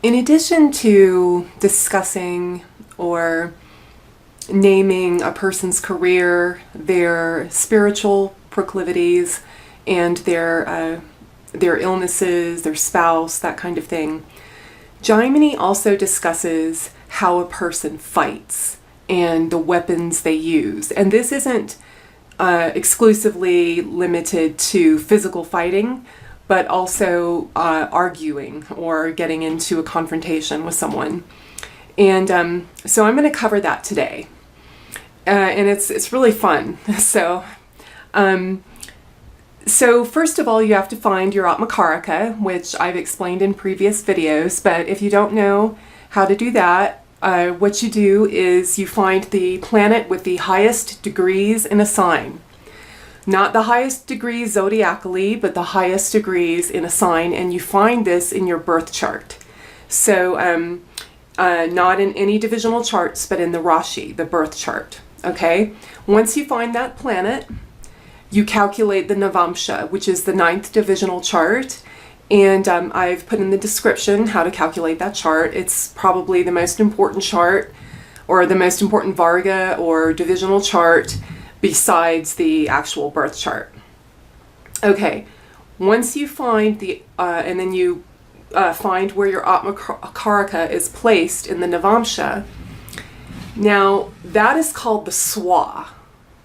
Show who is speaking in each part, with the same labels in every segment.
Speaker 1: In addition to discussing or naming a person's career, their spiritual proclivities, and their illnesses, their spouse, that kind of thing, Jaimini also discusses how a person fights and the weapons they use. And this isn't exclusively limited to physical fighting, but also arguing or getting into a confrontation with someone. And so I'm going to cover that today. And it's really fun. So first of all, you have to find your Atmakaraka, which I've explained in previous videos. But if you don't know how to do that, what you do is you find the planet with the highest degrees in a sign. Not the highest degrees zodiacally, but the highest degrees in a sign, and you find this in your birth chart. So not in any divisional charts, but in the Rashi, the birth chart. Okay? Once you find that planet, you calculate the Navamsha, which is the 9th divisional chart, and I've put in the description how to calculate that chart. It's probably the most important chart, or the most important Varga or divisional chart, besides the actual birth chart. Okay, once you find the, and then you find where your Atmakaraka is placed in the Navamsha, now that is called the SWA,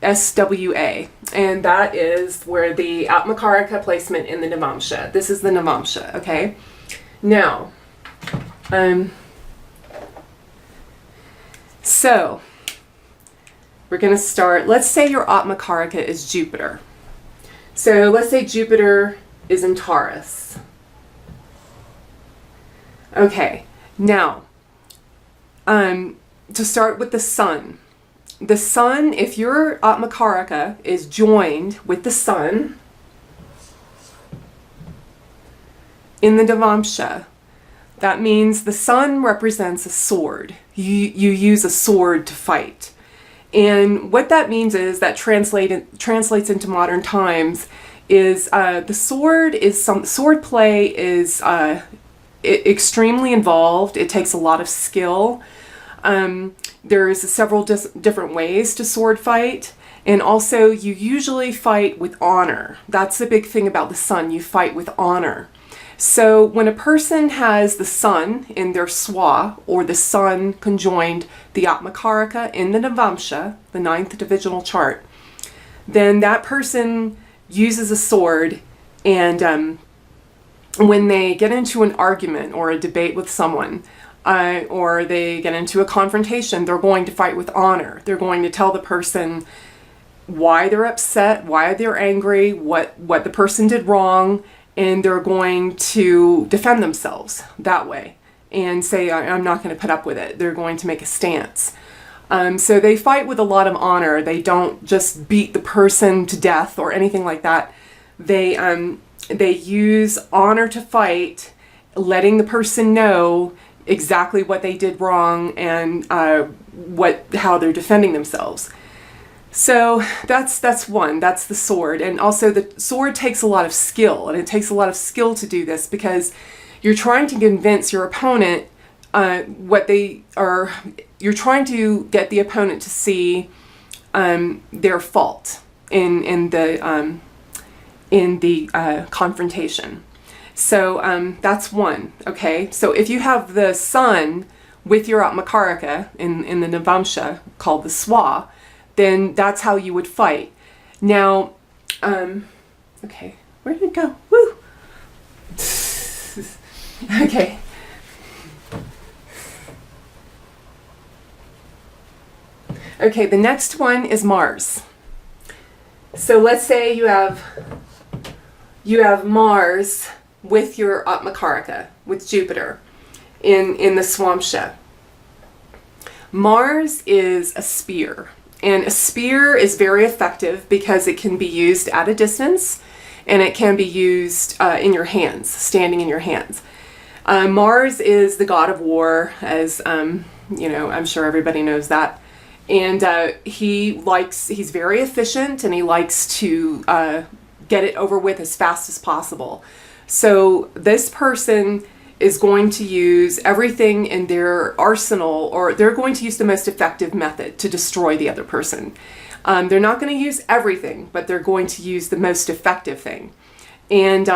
Speaker 1: SWA, and that is where the Atmakaraka placement in the Navamsha. This is the Navamsha, okay? Now, so we're going to start. Let's say your Atmakaraka is Jupiter. So let's say Jupiter is in Taurus. Okay, now, to start with the Sun. The Sun, if your Atmakaraka is joined with the Sun in the Navamsha, that means the Sun represents a sword. You use a sword to fight. And what that means is that translates into modern times is the sword play is extremely involved. It takes a lot of skill. There's several different ways to sword fight, and also you usually fight with honor. That's the big thing about the Sun. You fight with honor. So when a person has the Sun in their SWA, or the Sun conjoined the Atmakaraka in the Navamsha, the 9th divisional chart, then that person uses a sword, and when they get into an argument or a debate with someone, or they get into a confrontation, they're going to fight with honor. They're going to tell the person why they're upset, why they're angry, what the person did wrong, and they're going to defend themselves that way and say, I'm not going to put up with it. They're going to make a stance. So they fight with a lot of honor. They don't just beat the person to death or anything like that. They use honor to fight, letting the person know exactly what they did wrong and how they're defending themselves. So that's one. That's the sword. And also the sword takes a lot of skill, and it takes a lot of skill to do this because you're trying to convince your opponent you're trying to get the opponent to see their fault in the confrontation. So that's one, okay? So if you have the Sun with your Atmakaraka in the Navamsha, called the SWA, then that's how you would fight. Now, okay, where did it go? Woo! Okay. Okay, the next one is Mars. So let's say you have Mars with your Atmakaraka, with Jupiter in the Swamsha. Mars is a spear, and a spear is very effective because it can be used at a distance, and it can be used in your hands, standing in your hands. Mars is the god of war, as you know, I'm sure everybody knows that. And he's very efficient, and he likes to get it over with as fast as possible. So this person is going to use everything in their arsenal, or they're going to use the most effective method to destroy the other person. They're not going to use everything, but they're going to use the most effective thing. And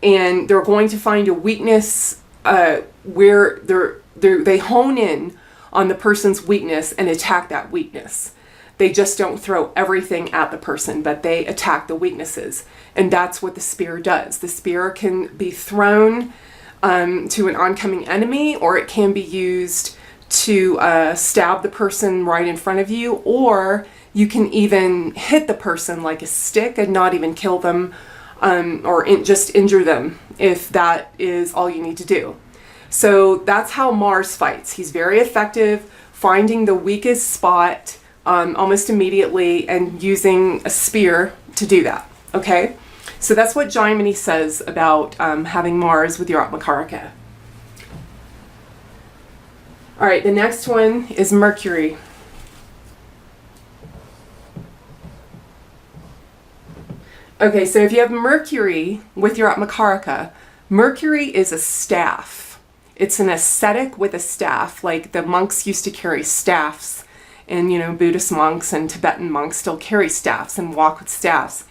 Speaker 1: they're going to find a weakness where they hone in on the person's weakness and attack that weakness. They just don't throw everything at the person, but they attack the weaknesses. And that's what the spear does. The spear can be thrown to an oncoming enemy, or it can be used to stab the person right in front of you, or you can even hit the person like a stick and not even kill them, or just injure them if that is all you need to do. So that's how Mars fights. He's very effective, finding the weakest spot almost immediately and using a spear to do that. Okay? So that's what Jaimini says about having Mars with your Atmakaraka. All right, the next one is Mercury. Okay, so if you have Mercury with your Atmakaraka, Mercury is a staff. It's an ascetic with a staff, like the monks used to carry staffs, and Buddhist monks and Tibetan monks still carry staffs and walk with staffs.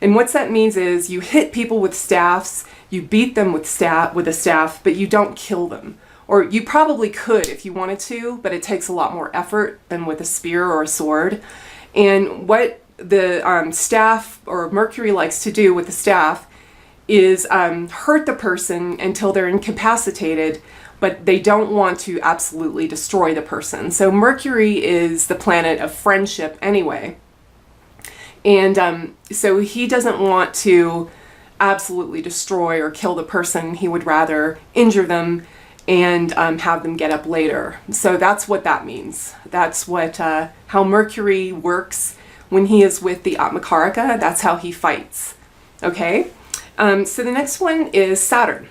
Speaker 1: And what that means is you hit people with staffs, you beat them with a staff, but you don't kill them. Or you probably could if you wanted to, but it takes a lot more effort than with a spear or a sword. And what the staff, or Mercury, likes to do with the staff is hurt the person until they're incapacitated, but they don't want to absolutely destroy the person. So Mercury is the planet of friendship anyway. And so he doesn't want to absolutely destroy or kill the person. He would rather injure them and have them get up later. So that's what that means. That's what how Mercury works when he is with the Atmakaraka. That's how he fights. Okay? So the next one is Saturn.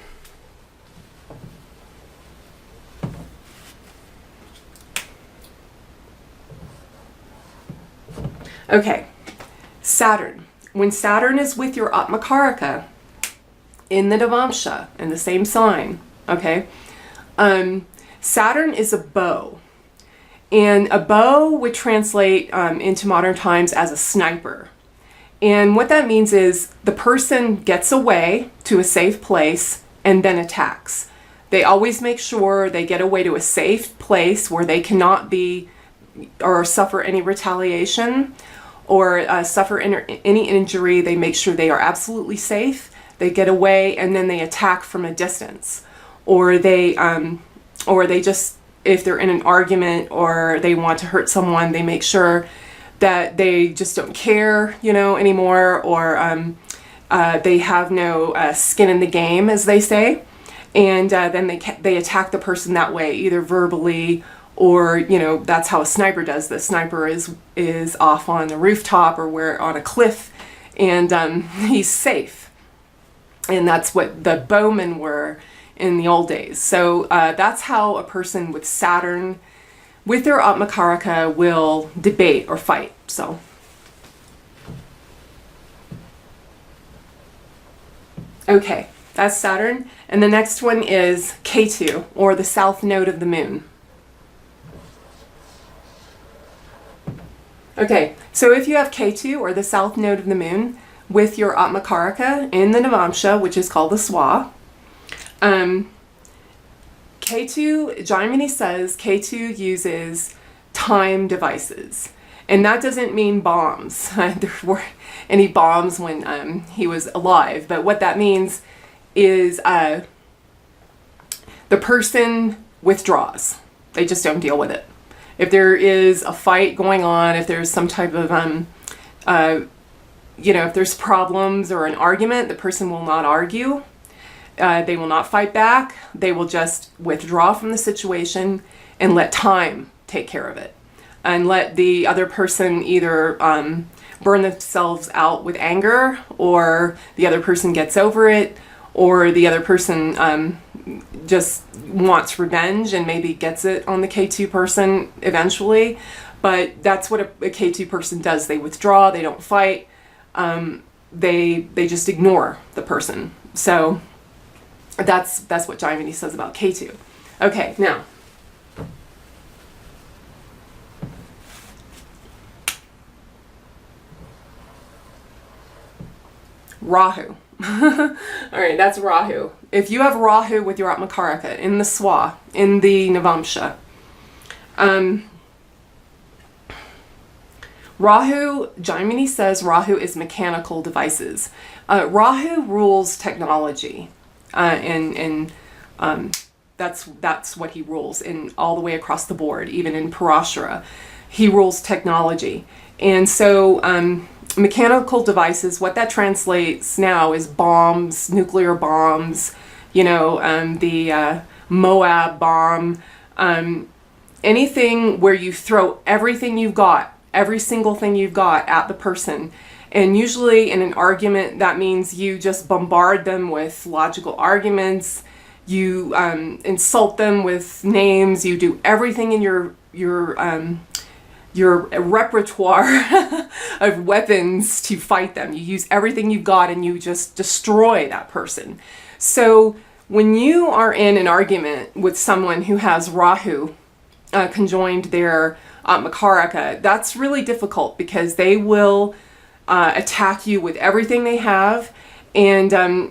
Speaker 1: Okay, Saturn. When Saturn is with your Atmakaraka in the Navamsha, in the same sign, okay, Saturn is a bow. And a bow would translate into modern times as a sniper. And what that means is the person gets away to a safe place and then attacks. They always make sure they get away to a safe place where they cannot be or suffer any retaliation or suffer any injury. They make sure they are absolutely safe. They get away and then they attack from a distance. Or they just, if they're in an argument or they want to hurt someone, they make sure that they just don't care, anymore, or they have no skin in the game, as they say, and then they attack the person that way, either verbally or that's how a sniper does this. Sniper is off on the rooftop or we're on a cliff, and he's safe, and that's what the bowmen were in the old days. So that's how a person with Saturn with their Atmakaraka will debate or fight. So okay, that's Saturn. And the next one is Ketu, or the south node of the moon. Okay, so if you have Ketu, or the south node of the moon, with your Atmakaraka in the Navamsha, which is called the Swa, Ketu, Jaimini says Ketu uses time devices. And that doesn't mean bombs. There weren't any bombs when he was alive. But what that means is the person withdraws. They just don't deal with it. If there is a fight going on, if there's some type of, if there's problems or an argument, the person will not argue. They will not fight back. They will just withdraw from the situation and let time take care of it. And let the other person either burn themselves out with anger, or the other person gets over it, or the other person just wants revenge and maybe gets it on the K2 person eventually. But that's what a K2 person does. They withdraw, they don't fight, they just ignore the person. So That's what Jaimini says about Ketu. Okay, now. Rahu. All right, that's Rahu. If you have Rahu with your Atmakaraka in the Swa, in the Navamsha, Rahu, Jaimini says Rahu is mechanical devices. Rahu rules technology, and that's what he rules in all the way across the board. Even in Parashara, he rules technology, and so mechanical devices. What that translates now is bombs, nuclear bombs. The Moab bomb, anything where you throw everything you've got. Every single thing you've got at the person. And usually in an argument, that means you just bombard them with logical arguments, you insult them with names, you do everything in your repertoire of weapons to fight them. You use everything you've got and you just destroy that person. So when you are in an argument with someone who has Rahu conjoined their Atmakaraka, that's really difficult because they will attack you with everything they have, and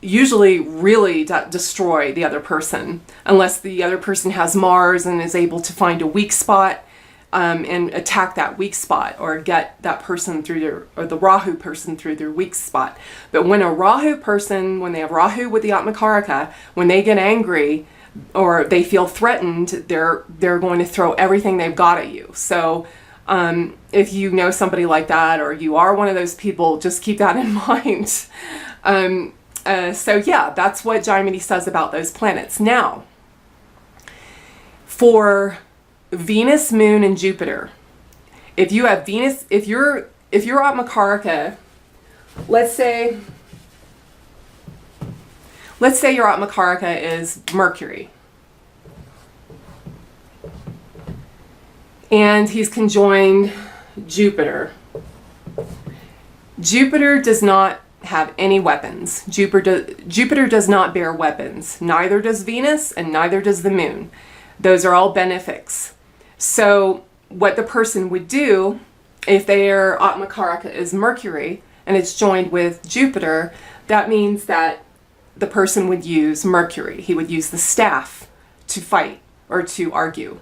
Speaker 1: usually really destroy the other person, unless the other person has Mars and is able to find a weak spot and attack that weak spot, or get that person through the Rahu person through their weak spot. But when a Rahu person, when they have Rahu with the Atmakaraka, when they get angry, or they feel threatened, they're going to throw everything they've got at you. So if you know somebody like that, or you are one of those people, just keep that in mind. So yeah, that's what Jaimini says about those planets. Now, for Venus, Moon, and Jupiter, if you have Venus, if you're Atmakaraka, let's say your Atmakaraka is Mercury, and he's conjoined Jupiter. Jupiter does not have any weapons. Jupiter does not bear weapons. Neither does Venus, and neither does the Moon. Those are all benefics. So what the person would do, if their Atmakaraka is Mercury and it's joined with Jupiter, that means that the person would use Mercury. He would use the staff to fight or to argue.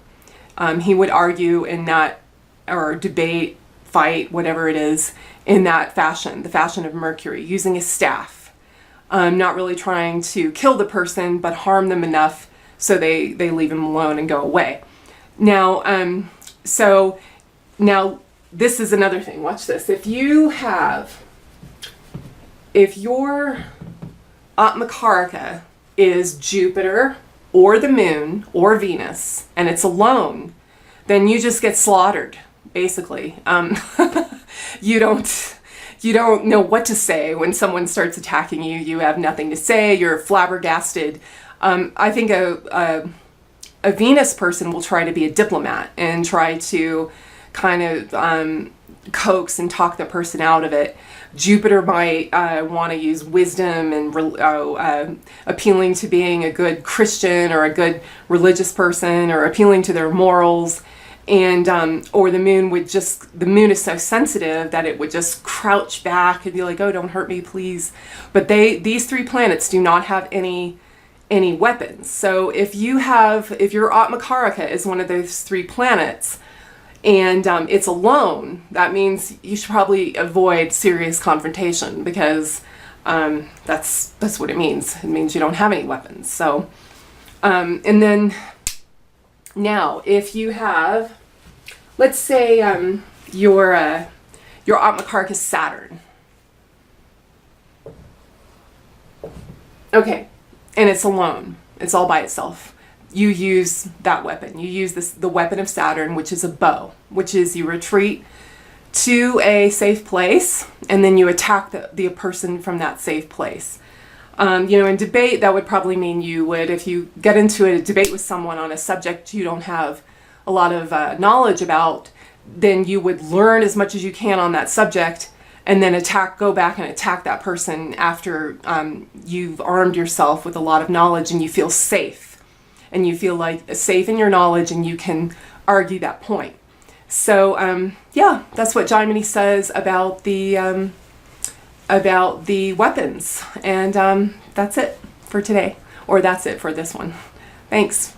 Speaker 1: He would argue in that, or debate, fight, whatever it is, in that fashion, the fashion of Mercury, using his staff. Not really trying to kill the person, but harm them enough so they leave him alone and go away. Now, now this is another thing. Watch this. If your Atmakaraka is Jupiter or the Moon or Venus, and it's alone, then you just get slaughtered, basically. You don't know what to say when someone starts attacking you. You have nothing to say. You're flabbergasted. I think a Venus person will try to be a diplomat and try to kind of coax and talk the person out of it. Jupiter might want to use wisdom and appealing to being a good Christian or a good religious person, or appealing to their morals. And or the Moon the Moon is so sensitive that it would just crouch back and be like, oh, don't hurt me, please. But these three planets do not have any weapons. So if your Atmakaraka is one of those three planets, and it's alone, that means you should probably avoid serious confrontation, because that's what it means. It means you don't have any weapons. So, and then now, if you have, let's say your Atmakaraka is Saturn. Okay, and it's alone. It's all by itself. You use that weapon. You use the weapon of Saturn, which is a bow, which is you retreat to a safe place, and then you attack the person from that safe place. In debate, that would probably mean you would, if you get into a debate with someone on a subject you don't have a lot of knowledge about, then you would learn as much as you can on that subject, and then go back and attack that person after you've armed yourself with a lot of knowledge and you feel safe. And you feel like safe in your knowledge and you can argue that point. So, yeah, that's what Jaimini says about the weapons. And that's it for today. Or that's it for this one. Thanks.